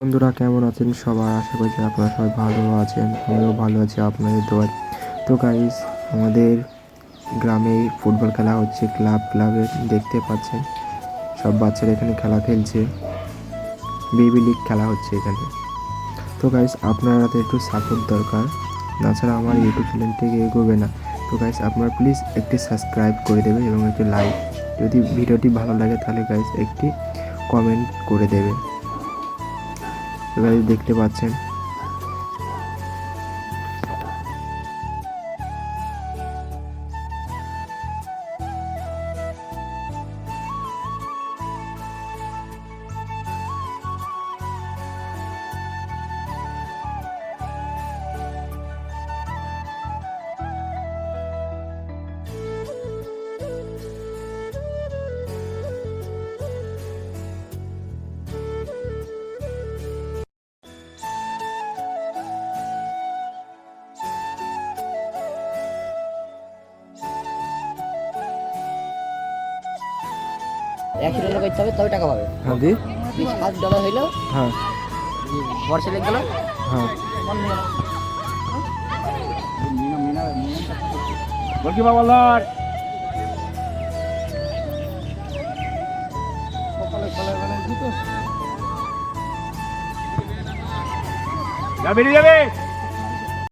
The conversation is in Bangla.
বন্ধুরা কেমন আছেন সবাই? আশা করছি আপনারা সবাই ভালো আছেন, আমিও ভালো আছি আপনাদের দোয়ায়। তো গাইস, আমাদের গ্রামে ফুটবল খেলা হচ্ছে, ক্লাবে দেখতে পাচ্ছেন সব বাচ্চারা এখানে খেলা খেলছে, বেবি লিগ খেলা হচ্ছে এখানে। তো গাইস, আপনাদের একটু সাপোর্ট দরকার, না ছাড়া আমার ইউটিউব চ্যানেলটিকে এগোবে না। তো গাইস, আপনারা প্লিজ একটি সাবস্ক্রাইব করে দেবেন এবং একটি লাইক, যদি ভিডিওটি ভালো লাগে তাহলে গাইস একটি কমেন্ট করে দেবে। তো গাইস, দেখতে পাচ্ছেন $1 করতে হবে তবে টাকা পাবে। হ্যাঁ দি $7 হইলো, হ্যাঁ বর্ষে লেগে গেল। হ্যাঁ গোলকিপার বলার বেরিয়ে যাবে।